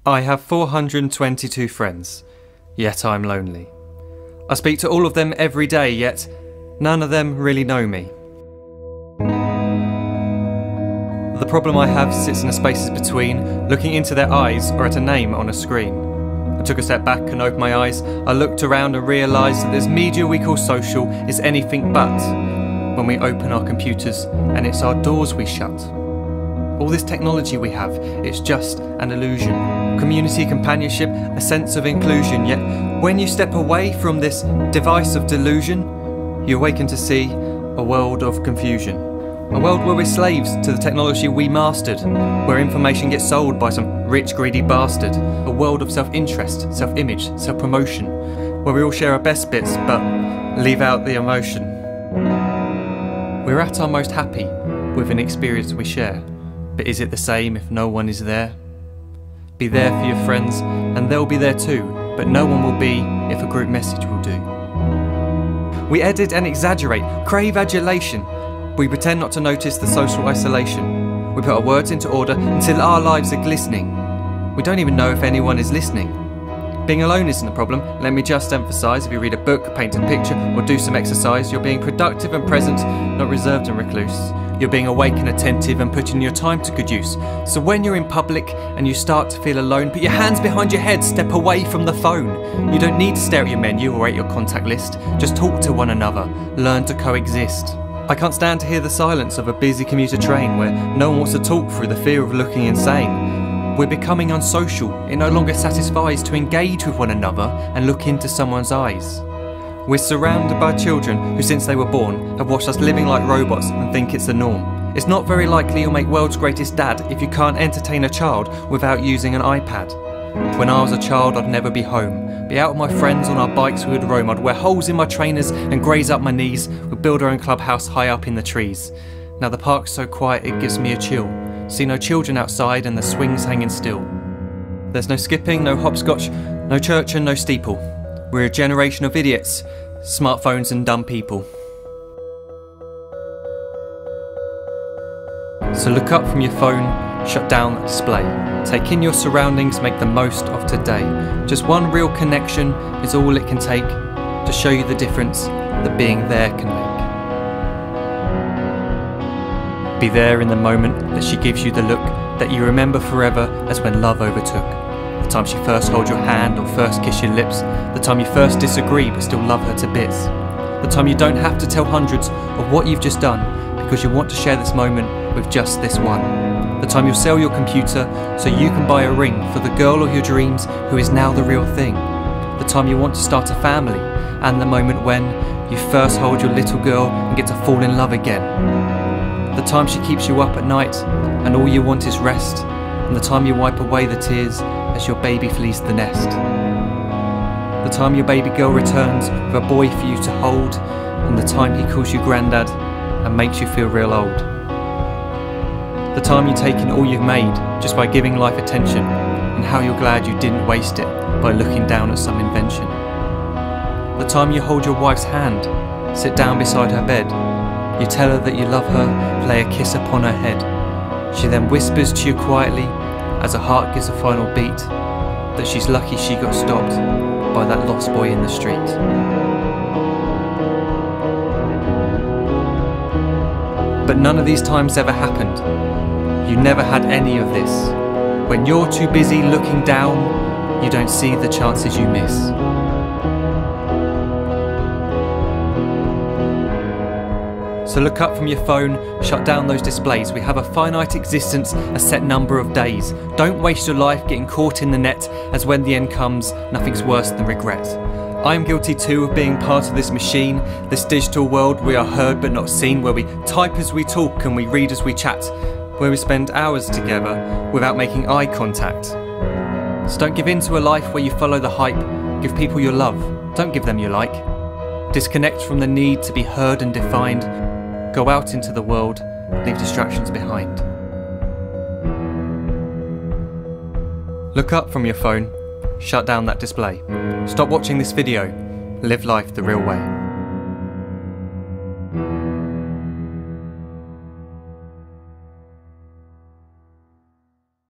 I have 422 friends, yet I'm lonely. I speak to all of them every day, yet none of them really know me. The problem I have sits in the spaces between looking into their eyes or at a name on a screen. I took a step back and opened my eyes. I looked around and realised that this media we call social is anything but when we open our computers and it's our doors we shut. All this technology we have, it's just an illusion. Community, companionship, a sense of inclusion. Yet when you step away from this device of delusion, you awaken to see a world of confusion. A world where we're slaves to the technology we mastered, where information gets sold by some rich, greedy bastard. A world of self-interest, self-image, self-promotion, where we all share our best bits but leave out the emotion. We're at our most happy with an experience we share. But is it the same if no one is there? Be there for your friends and they'll be there too, but no one will be if a group message will do. We edit and exaggerate, crave adulation. We pretend not to notice the social isolation. We put our words into order until our lives are glistening. We don't even know if anyone is listening. Being alone isn't a problem, let me just emphasise. If you read a book, paint a picture or do some exercise, you're being productive and present, not reserved and recluse. You're being awake and attentive and putting your time to good use. So when you're in public and you start to feel alone, put your hands behind your head, step away from the phone. You don't need to stare at your menu or at your contact list. Just talk to one another, learn to coexist. I can't stand to hear the silence of a busy commuter train where no one wants to talk through the fear of looking insane. We're becoming unsocial. It no longer satisfies to engage with one another and look into someone's eyes. We're surrounded by children who since they were born have watched us living like robots and think it's the norm. It's not very likely you'll make world's greatest dad if you can't entertain a child without using an iPad. When I was a child I'd never be home. Be out with my friends on our bikes we would roam. I'd wear holes in my trainers and graze up my knees. We'd build our own clubhouse high up in the trees. Now the park's so quiet it gives me a chill. See no children outside and the swings hanging still. There's no skipping, no hopscotch, no church and no steeple. We're a generation of idiots, smartphones and dumb people. So look up from your phone, shut down the display. Take in your surroundings, make the most of today. Just one real connection is all it can take to show you the difference that being there can make. Be there in the moment that she gives you the look that you remember forever as when love overtook. The time she first holds your hand or first kiss your lips. The time you first disagree but still love her to bits. The time you don't have to tell hundreds of what you've just done because you want to share this moment with just this one. The time you'll sell your computer so you can buy a ring for the girl of your dreams who is now the real thing. The time you want to start a family and the moment when you first hold your little girl and get to fall in love again. The time she keeps you up at night and all you want is rest. And the time you wipe away the tears as your baby flees the nest. The time your baby girl returns with a boy for you to hold, and the time he calls you granddad and makes you feel real old. The time you take in all you've made just by giving life attention, and how you're glad you didn't waste it by looking down at some invention. The time you hold your wife's hand, sit down beside her bed, you tell her that you love her, lay a kiss upon her head. She then whispers to you quietly, as her heart gives a final beat, that she's lucky she got stopped by that lost boy in the street. But none of these times ever happened. You never had any of this. When you're too busy looking down, you don't see the chances you miss. So look up from your phone, shut down those displays. We have a finite existence, a set number of days. Don't waste your life getting caught in the net, as when the end comes, nothing's worse than regret. I'm guilty too of being part of this machine, this digital world we are heard but not seen, where we type as we talk and we read as we chat, where we spend hours together without making eye contact. So don't give in to a life where you follow the hype. Give people your love, don't give them your like. Disconnect from the need to be heard and defined. Go out into the world, leave distractions behind. Look up from your phone, shut down that display. Stop watching this video, live life the real way.